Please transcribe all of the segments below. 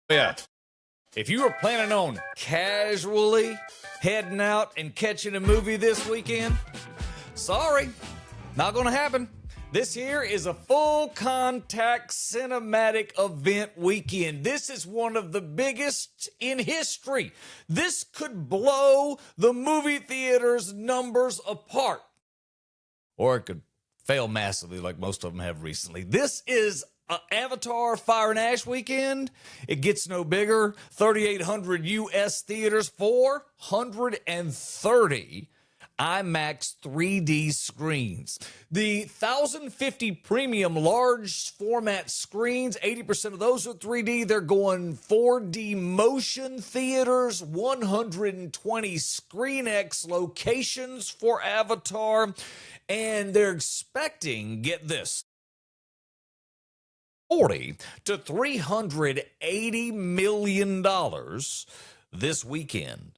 Yeah. If you were planning on casually heading out and catching a movie this weekend, sorry, not gonna happen. This here is a full contact cinematic event weekend. This is one of the biggest in history. This could blow the movie theater's numbers apart. Or it could fail massively like most of them have recently. This is Avatar Fire and Ash weekend. It gets no bigger. 3,800 U.S. theaters, 430 IMAX 3D screens. The 1,050 premium large format screens, 80% of those are 3D. They're going 4D motion theaters, 120 ScreenX locations for Avatar. And they're expecting, get this, 40 to $380 million this weekend.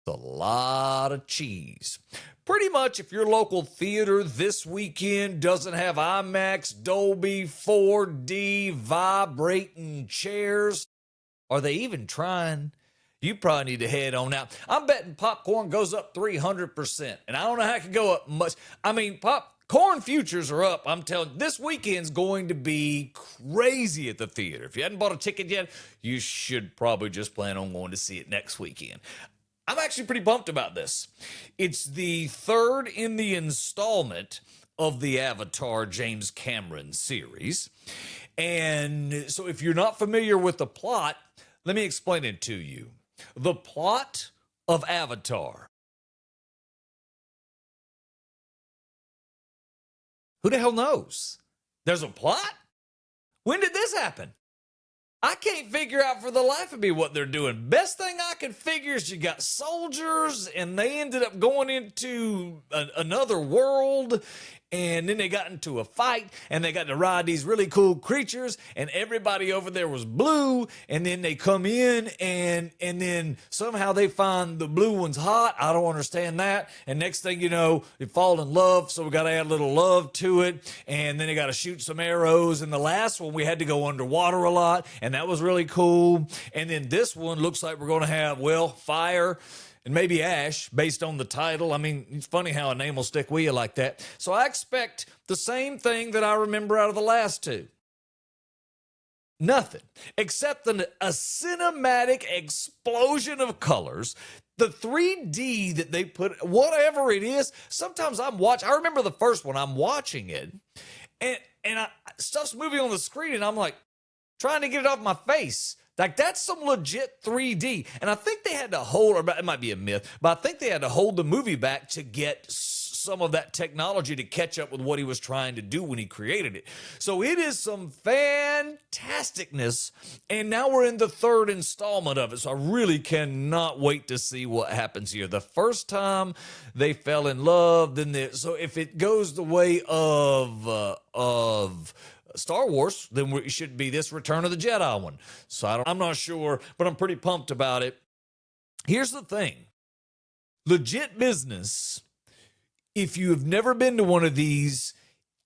It's a lot of cheese. Pretty much if your local theater this weekend doesn't have IMAX, Dolby, 4D, vibrating chairs, are they even trying? You probably need to head on out. I'm betting popcorn goes up 300%. And I don't know how it could go up much. I mean, popcorn futures are up. I'm telling you, this weekend's going to be crazy at the theater. If you hadn't bought a ticket yet, you should probably just plan on going to see it next weekend. I'm actually pretty pumped about this. It's the third in the installment of the Avatar James Cameron series. And so if you're not familiar with the plot, let me explain it to you. The plot of Avatar. Who the hell knows? There's a plot? When did this happen? I can't figure out for the life of me what they're doing. Best thing I can figure is you got soldiers and they ended up going into another world, and then they got into a fight and they got to ride these really cool creatures, and everybody over there was blue, and then they come in and then somehow they find the blue one's hot. I don't understand that. And next thing you know, they fall in love, so we got to add a little love to it, and then they got to shoot some arrows. And the last one we had to go underwater a lot, and that was really cool. And then this one looks like we're going to have, well, fire and maybe ash based on the title. I mean, it's funny how a name will stick with you like that. So I expect the same thing that I remember out of the last two. Nothing except a cinematic explosion of colors. The 3D that they put, whatever it is, sometimes I remember the first one, I'm watching it, and stuff's moving on the screen, and I'm like, trying to get it off my face. Like, that's some legit 3D. And I think they had to hold, or it might be a myth, but I think they had to hold the movie back to get some of that technology to catch up with what he was trying to do when he created it. So it is some fantasticness. And now we're in the third installment of it. So I really cannot wait to see what happens here. The first time they fell in love, so if it goes the way of Star Wars, then it should be this Return of the Jedi one. So I'm not sure, but I'm pretty pumped about it. Here's the thing. Legit business, if you have never been to one of these,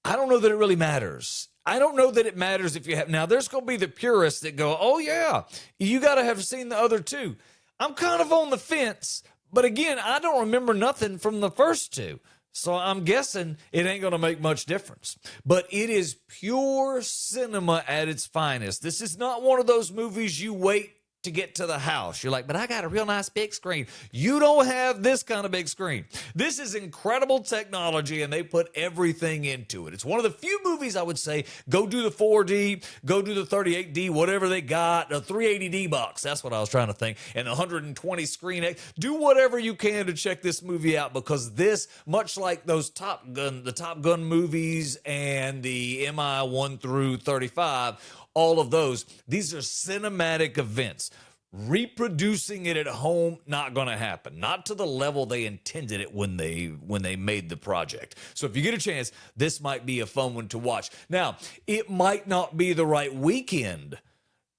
I don't know that it really matters. I don't know that it matters if you have. Now, there's going to be the purists that go, oh, yeah, you got to have seen the other two. I'm kind of on the fence, but again, I don't remember nothing from the first two. So I'm guessing it ain't going to make much difference. But it is pure cinema at its finest. This is not one of those movies you wait to get to the house. You're like, but I got a real nice big screen. You don't have this kind of big screen. This is incredible technology, and they put everything into it. It's one of the few movies I would say, go do the 4D, go do the 38D, whatever they got, a 380D box. That's what I was trying to think. And the 120 ScreenX. Do whatever you can to check this movie out, because this, much like those the Top Gun movies and the MI1 through 35, all of those, these are cinematic events. Reproducing it at home, not going to happen. Not to the level they intended it when they made the project. So if you get a chance, this might be a fun one to watch. Now, it might not be the right weekend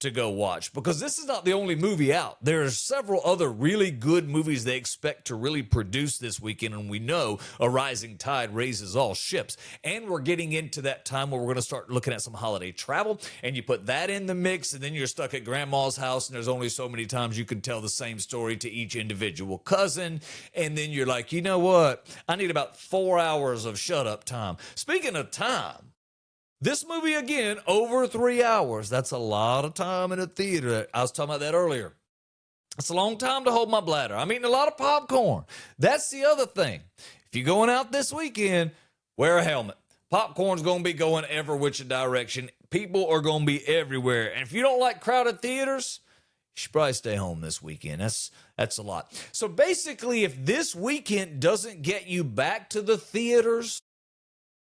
to go watch, because this is not the only movie out. There are several other really good movies they expect to really produce this weekend, and we know a rising tide raises all ships. And we're getting into that time where we're going to start looking at some holiday travel, and you put that in the mix, and then you're stuck at grandma's house, and there's only so many times you can tell the same story to each individual cousin, and then you're like, you know what? I need about 4 hours of shut up time. Speaking of time, this movie, again, over 3 hours. That's a lot of time in a theater. I was talking about that earlier. It's a long time to hold my bladder. I'm eating a lot of popcorn. That's the other thing. If you're going out this weekend, wear a helmet. Popcorn's going to be going every which direction. People are going to be everywhere. And if you don't like crowded theaters, you should probably stay home this weekend. That's a lot. So basically, if this weekend doesn't get you back to the theaters,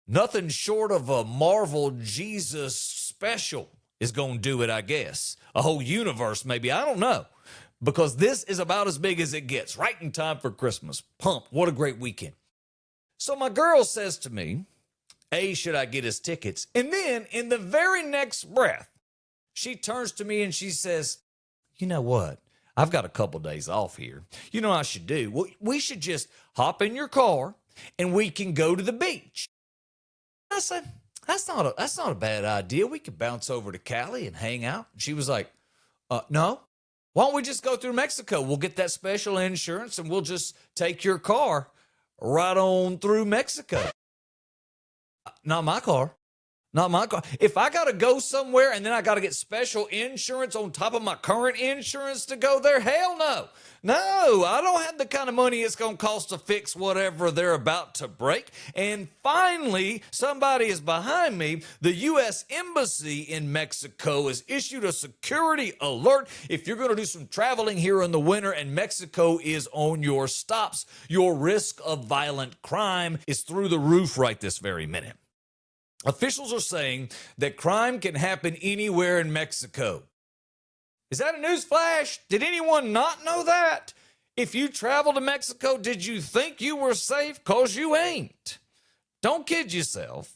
nothing short of a Marvel Jesus special is going to do it, I guess. A whole universe, maybe. I don't know. Because this is about as big as it gets. Right in time for Christmas. Pump. What a great weekend. So my girl says to me, A, should I get his tickets? And then in the very next breath, she turns to me and she says, you know what? I've got a couple days off here. You know what I should do? We should just hop in your car and we can go to the beach. I said, that's not a bad idea. We could bounce over to Cali and hang out. She was like, no. Why don't we just go through Mexico? We'll get that special insurance and we'll just take your car right on through Mexico. Not my car. Not my car. If I got to go somewhere and then I got to get special insurance on top of my current insurance to go there, hell no. No, I don't have the kind of money it's going to cost to fix whatever they're about to break. And finally, somebody is behind me. The U.S. Embassy in Mexico has issued a security alert. If you're going to do some traveling here in the winter and Mexico is on your stops, your risk of violent crime is through the roof right this very minute. Officials are saying that crime can happen anywhere in Mexico. Is that a news flash? Did anyone not know that? If you travel to Mexico, did you think you were safe? 'Cause you ain't. Don't kid yourself.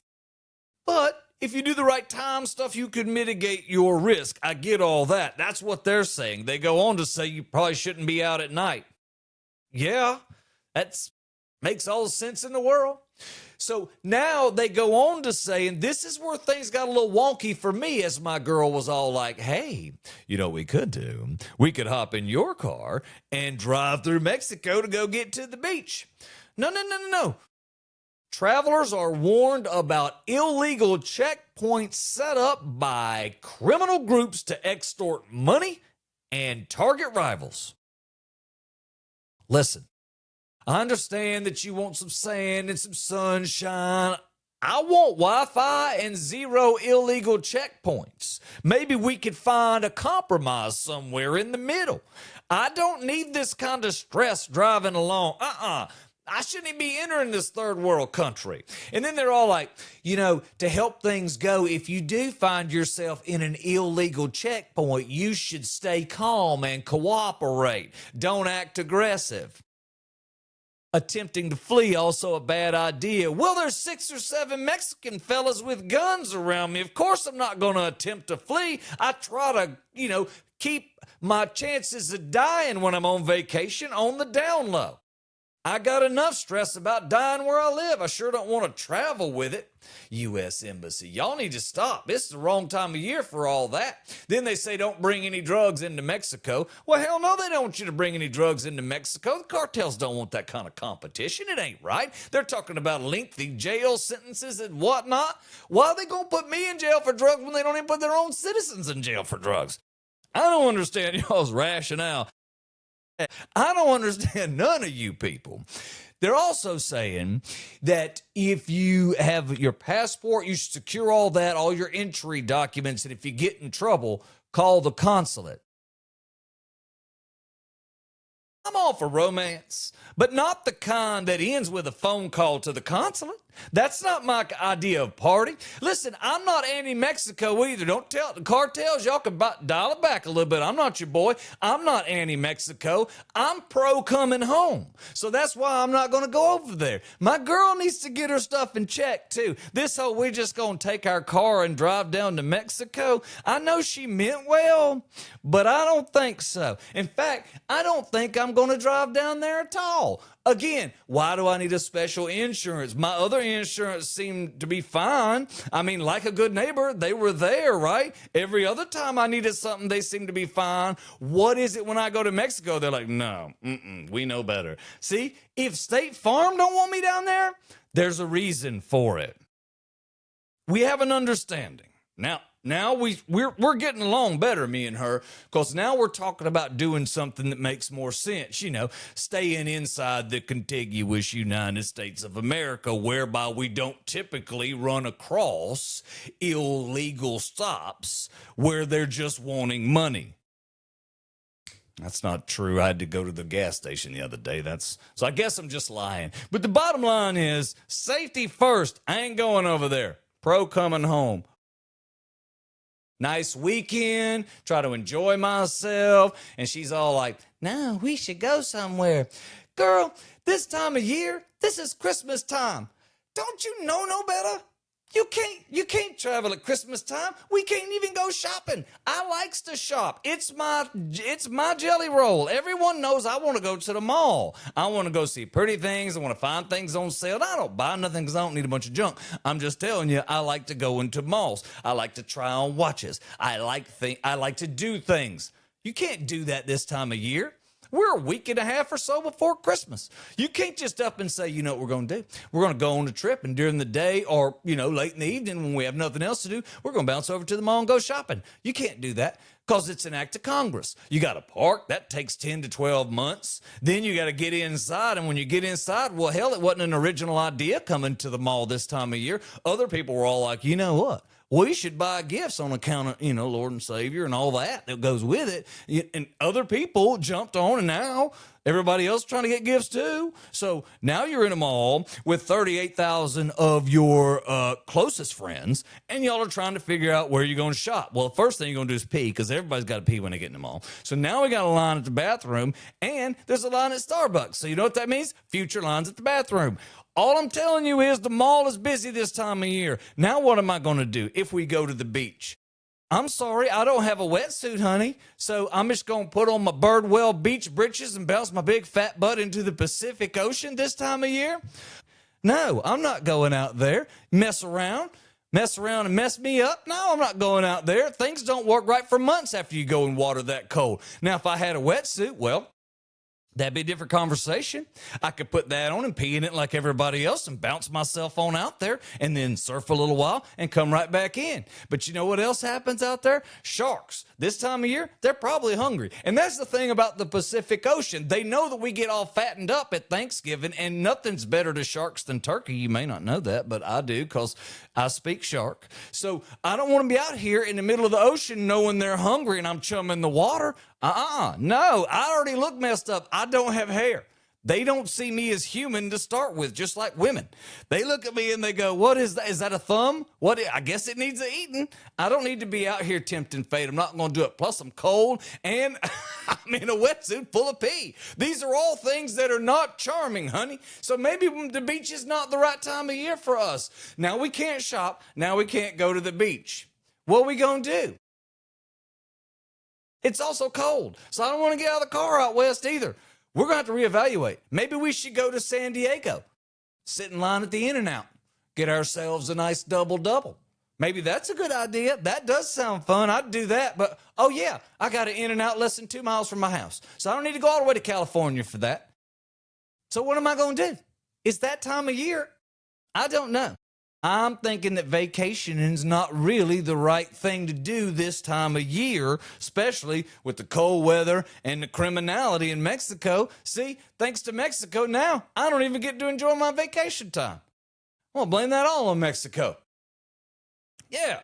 But if you do the right time stuff, you could mitigate your risk. I get all that. That's what they're saying. They go on to say you probably shouldn't be out at night. Yeah, that makes all the sense in the world. So now they go on to say, and this is where things got a little wonky for me, as my girl was all like, hey, you know what we could do? We could hop in your car and drive through Mexico to go get to the beach. No. Travelers are warned about illegal checkpoints set up by criminal groups to extort money and target rivals. Listen. I understand that you want some sand and some sunshine. I want Wi-Fi and 0 illegal checkpoints. Maybe we could find a compromise somewhere in the middle. I don't need this kind of stress driving along. I shouldn't be entering this third world country. And then they're all like, to help things go, if you do find yourself in an illegal checkpoint, you should stay calm and cooperate. Don't act aggressive. Attempting to flee, also a bad idea. Well, there's 6 or 7 Mexican fellas with guns around me. Of course I'm not going to attempt to flee. I try to, keep my chances of dying when I'm on vacation on the down low. I got enough stress about dying where I live. I sure don't want to travel with it. U.S. Embassy, y'all need to stop. It's the wrong time of year for all that. Then they say don't bring any drugs into Mexico. Well, hell no, they don't want you to bring any drugs into Mexico. The cartels don't want that kind of competition. It ain't right. They're talking about lengthy jail sentences and whatnot. Why are they going to put me in jail for drugs when they don't even put their own citizens in jail for drugs? I don't understand y'all's rationale. I don't understand none of you people. They're also saying that if you have your passport, you should secure all that, all your entry documents, and if you get in trouble, call the consulate. I'm all for romance, but not the kind that ends with a phone call to the consulate. That's not my idea of party. Listen, I'm not anti-Mexico either. Don't tell the cartels. Y'all can dial it back a little bit. I'm not your boy. I'm not anti-Mexico. I'm pro coming home. So that's why I'm not going to go over there. My girl needs to get her stuff in check too. This whole we're just going to take our car and drive down to Mexico. I know she meant well, but I don't think so. In fact, I don't think I'm going to drive down there at all. Again, why do I need a special insurance? My other insurance seemed to be fine. I mean, like a good neighbor, they were there, right? Every other time I needed something, they seemed to be fine. What is it when I go to Mexico? They're like, no, we know better. See, if State Farm don't want me down there, there's a reason for it. We have an understanding. Now we're getting along better, me and her, because now we're talking about doing something that makes more sense, staying inside the contiguous United States of America, whereby we don't typically run across illegal stops where they're just wanting money. That's not true. I had to go to the gas station the other day. So I guess I'm just lying. But the bottom line is safety first. I ain't going over there. Pro coming home. Nice weekend, try to enjoy myself. And she's all like, no, we should go somewhere. Girl, this time of year, this is Christmas time. Don't you know no better? You can't travel at Christmas time. We can't even go shopping. I likes to shop. It's my jelly roll. Everyone knows I want to go to the mall. I want to go see pretty things. I want to find things on sale. I don't buy nothing because I don't need a bunch of junk. I'm just telling you, I like to go into malls. I like to try on watches. I like to do things. You can't do that this time of year. We're a week and a half or so before Christmas. You can't just up and say, you know what we're going to do? We're going to go on a trip, and during the day or, late in the evening when we have nothing else to do, we're going to bounce over to the mall and go shopping. You can't do that because it's an act of Congress. You got to park. That takes 10 to 12 months. Then you got to get inside, and when you get inside, well, hell, it wasn't an original idea coming to the mall this time of year. Other people were all like, you know what? We should buy gifts on account of, Lord and Savior and all that goes with it. And other people jumped on, and now everybody else trying to get gifts too. So now you're in a mall with 38,000 of your closest friends, and y'all are trying to figure out where you're going to shop. Well, the first thing you're going to do is pee, because everybody's got to pee when they get in the mall. So now we got a line at the bathroom, and there's a line at Starbucks. So you know what that means? Future lines at the bathroom. All I'm telling you is the mall is busy this time of year. Now what am I going to do if we go to the beach? I'm sorry, I don't have a wetsuit, honey. So I'm just going to put on my Birdwell beach britches and bounce my big fat butt into the Pacific Ocean this time of year? No, I'm not going out there. Mess around and mess me up? No, I'm not going out there. Things don't work right for months after you go in water that cold. Now, if I had a wetsuit, well, that'd be a different conversation. I could put that on and pee in it like everybody else and bounce myself on out there and then surf a little while and come right back in. But you know what else happens out there? Sharks. This time of year, they're probably hungry. And that's the thing about the Pacific Ocean. They know that we get all fattened up at Thanksgiving, and nothing's better to sharks than turkey. You may not know that, but I do, because I speak shark. So I don't want to be out here in the middle of the ocean knowing they're hungry and I'm chumming the water. No, I already look messed up. I don't have hair. They don't see me as human to start with, just like women. They look at me and they go, what is that? Is that a thumb? What? I guess it needs a eating. I don't need to be out here tempting fate. I'm not going to do it. Plus, I'm cold and I'm in a wetsuit full of pee. These are all things that are not charming, honey. So maybe the beach is not the right time of year for us. Now we can't shop. Now we can't go to the beach. What are we going to do? It's also cold, so I don't want to get out of the car out west either. We're going to have to reevaluate. Maybe we should go to San Diego, sit in line at the In-N-Out, get ourselves a nice double-double. Maybe that's a good idea. That does sound fun. I'd do that. But, oh, yeah, I got an In-N-Out less than 2 miles from my house, so I don't need to go all the way to California for that. So what am I going to do? It's that time of year. I don't know. I'm thinking that vacationing is not really the right thing to do this time of year, especially with the cold weather and the criminality in Mexico. See, thanks to Mexico now, I don't even get to enjoy my vacation time. I'm going to blame that all on Mexico. Yeah.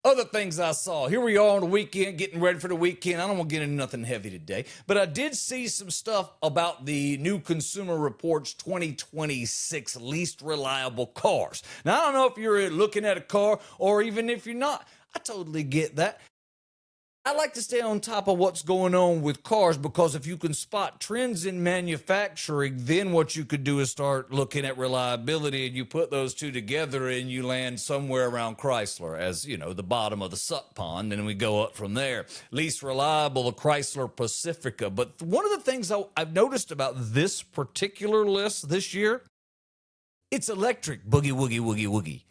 Other things I saw. Here we are on the weekend, getting ready for the weekend. I don't want to get into nothing heavy today, but I did see some stuff about the new Consumer Reports 2026 least reliable cars. Now, I don't know if you're looking at a car or even if you're not. I totally get that. I like to stay on top of what's going on with cars because if you can spot trends in manufacturing, then what you could do is start looking at reliability, and you put those two together and you land somewhere around Chrysler as, you know, the bottom of the suck pond, and we go up from there. Least reliable, the Chrysler Pacifica. But one of the things I've noticed about this particular list this year, it's electric, boogie, woogie, woogie, woogie.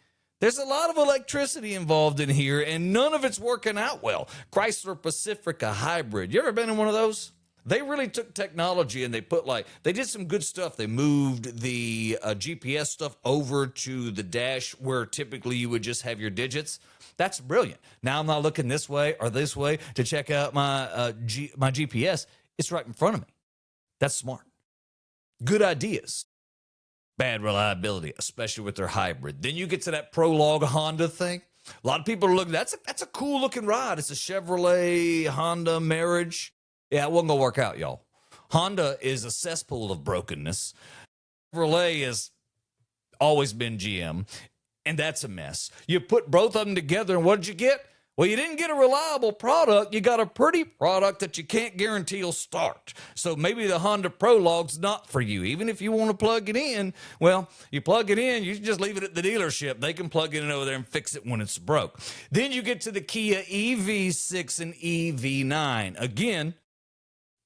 There's a lot of electricity involved in here, and none of it's working out well. Chrysler Pacifica Hybrid. You ever been in one of those? They really took technology and they did some good stuff. They moved the GPS stuff over to the dash where typically you would just have your digits. That's brilliant. Now I'm not looking this way or this way to check out my GPS. It's right in front of me. That's smart. Good ideas. Bad reliability, especially with their hybrid. Then you get to that Prologue Honda thing. A lot of people are looking, that's a cool looking ride. It's a Chevrolet Honda marriage. Yeah, it wasn't going to work out, y'all. Honda is a cesspool of brokenness. Chevrolet has always been GM, and that's a mess. You put both of them together, and what did you get? Well, you didn't get a reliable product. You got a pretty product that you can't guarantee will start. So maybe the Honda Prologue's not for you. Even if you want to plug it in, well, you plug it in, you just leave it at the dealership. They can plug it in over there and fix it when it's broke. Then you get to the Kia EV6 and EV9. Again,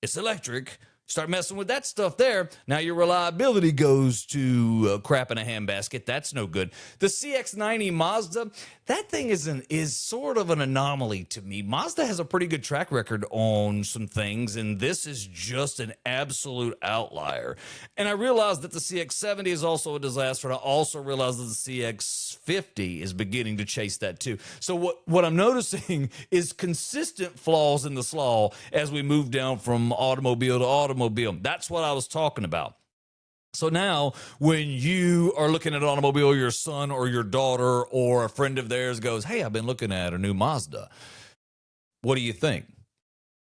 it's electric. Start messing with that stuff there. Now your reliability goes to crap in a handbasket. That's no good. The CX-90 Mazda, that thing is sort of an anomaly to me. Mazda has a pretty good track record on some things, and this is just an absolute outlier. And I realized that the CX-70 is also a disaster, and I also realized that the CX-50 is beginning to chase that too. So what I'm noticing is consistent flaws in the slaw as we move down from automobile to automobile. That's what I was talking about. So now when you are looking at an automobile, your son or your daughter or a friend of theirs goes, hey, I've been looking at a new Mazda. What do you think?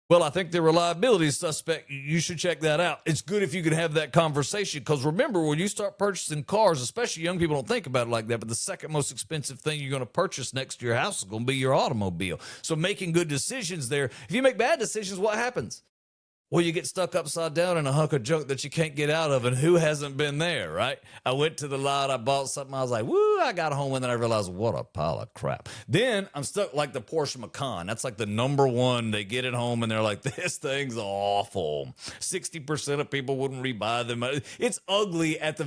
Well, I think the reliability is suspect. You should check that out. It's good if you can have that conversation because remember, when you start purchasing cars, especially young people don't think about it like that, but the second most expensive thing you're going to purchase next to your house is going to be your automobile. So making good decisions there. If you make bad decisions, what happens? Well, you get stuck upside down in a hunk of junk that you can't get out of, and who hasn't been there, right? I went to the lot, I bought something, I was like, woo, I got home, and then I realized, what a pile of crap. Then I'm stuck like the Porsche Macan. That's like the number one. They get it home, and they're like, this thing's awful. 60% of people wouldn't rebuy them. It's ugly at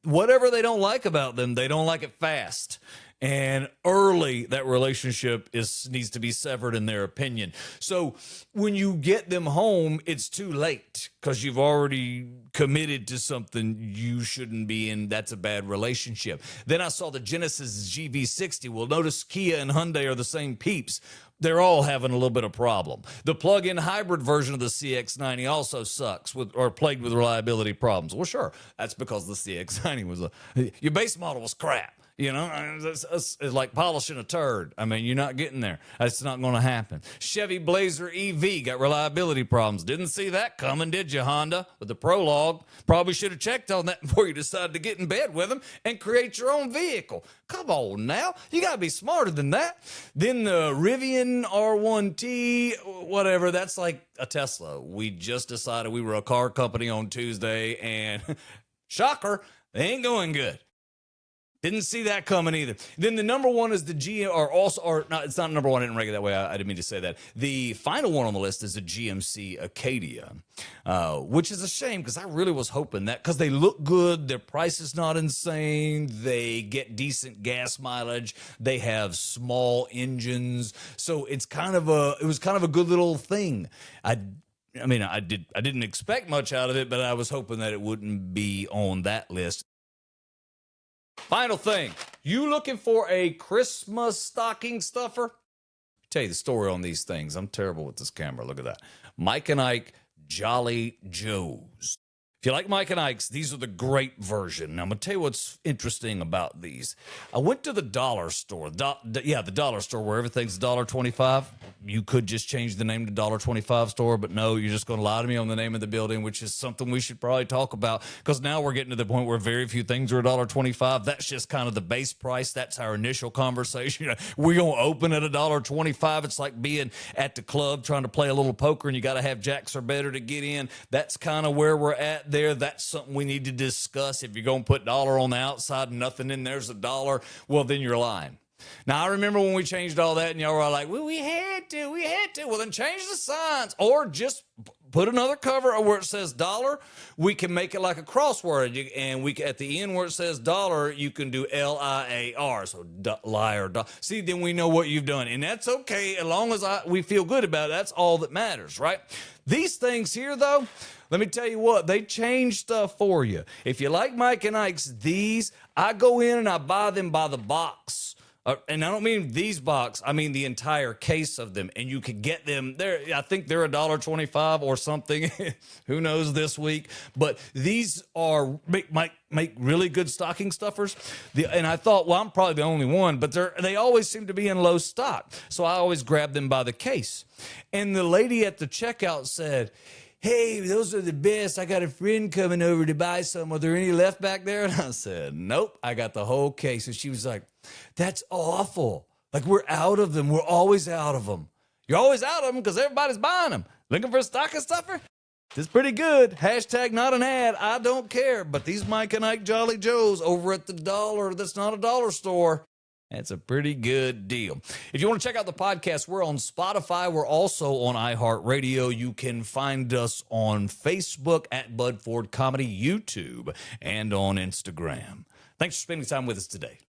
whatever they don't like about them, they don't like it fast. And early, that relationship needs to be severed in their opinion. So when you get them home, it's too late because you've already committed to something you shouldn't be in. That's a bad relationship. Then I saw the Genesis GV60. Well, notice Kia and Hyundai are the same peeps. They're all having a little bit of problem. The plug-in hybrid version of the CX-90 also sucks or plagued with reliability problems. Well, sure, that's because the CX-90 your base model was crap. You know, it's like polishing a turd. I mean, you're not getting there. That's not going to happen. Chevy Blazer EV got reliability problems. Didn't see that coming, did you, Honda? With the Prologue, probably should have checked on that before you decided to get in bed with them and create your own vehicle. Come on now. You got to be smarter than that. Then the Rivian R1T, whatever, that's like a Tesla. We just decided we were a car company on Tuesday, and shocker, they ain't going good. Didn't see that coming either. Then the number one is the it's not number one. I didn't rank it that way. I didn't mean to say that. The final one on the list is the GMC Acadia, which is a shame because I really was hoping that because they look good. Their price is not insane. They get decent gas mileage. They have small engines. So it was kind of a good little thing. I didn't expect much out of it, but I was hoping that it wouldn't be on that list. Final thing, you looking for a Christmas stocking stuffer? I'll tell you the story on these things. I'm terrible with this camera. Look at that. Mike and Ike Jolly Joes. If you like Mike and Ike's, these are the great version. Now, I'm going to tell you what's interesting about these. I went to the dollar store. The dollar store where everything's $1.25. You could just change the name to $1.25 store, but no, you're just going to lie to me on the name of the building, which is something we should probably talk about because now we're getting to the point where very few things are $1.25. That's just kind of the base price. That's our initial conversation. We're going to open at $1.25. It's like being at the club trying to play a little poker and you got to have jacks or better to get in. That's kind of where we're at there. That's something we need to discuss. If you're going to put dollar on the outside and nothing in there's $1, well, then you're lying. Now, I remember when we changed all that and y'all were like, well, we had to. Well, then change the signs or just put another cover where it says dollar. We can make it like a crossword. And we at the end where it says dollar, you can do LIAR. So liar. See, then we know what you've done. And that's okay as long as we feel good about it. That's all that matters, right? These things here, though, let me tell you what, they change stuff for you. If you like Mike and Ike's, these, I go in and I buy them by the box. And I don't mean these box, I mean the entire case of them. And you could get them there. I think they're $1.25 or something. Who knows this week? But these are make really good stocking stuffers. And I thought, well, I'm probably the only one, but they always seem to be in low stock. So I always grab them by the case. And the lady at the checkout said, hey, those are the best. I got a friend coming over to buy some. Are there any left back there? And I said, nope, I got the whole case. And she was like, that's awful. Like, we're out of them. We're always out of them. You're always out of them because everybody's buying them. Looking for a stocking stuffer? It's pretty good. Hashtag not an ad. I don't care. But these Mike and Ike Jolly Joes over at the dollar, that's not a dollar store. That's a pretty good deal. If you want to check out the podcast, we're on Spotify. We're also on iHeartRadio. You can find us on Facebook at Bud Ford Comedy, YouTube, and on Instagram. Thanks for spending time with us today.